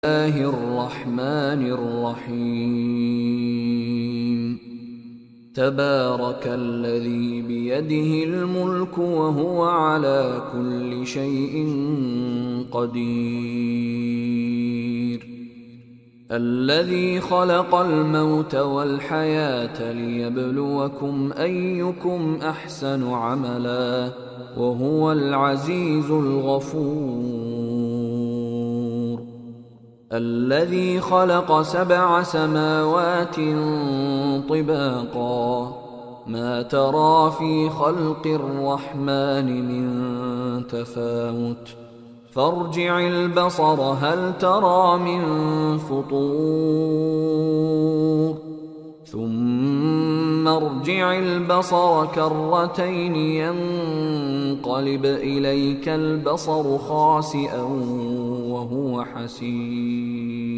الله الرحمن الرحيم تبارك الذي بيده الملك وهو على كل شيء قدير الذي خلق الموت والحياة ليبلوكم أيكم أحسن عملا وهو العزيز الغفور الذي خلق 7 سماوات طباقا ما ترى في خلق الرحمن من تفاوت فارجع البصر هل ترى من فطور ثم ارجع البصر كرتين ينقلب إليك البصر خاسئا وهو حسير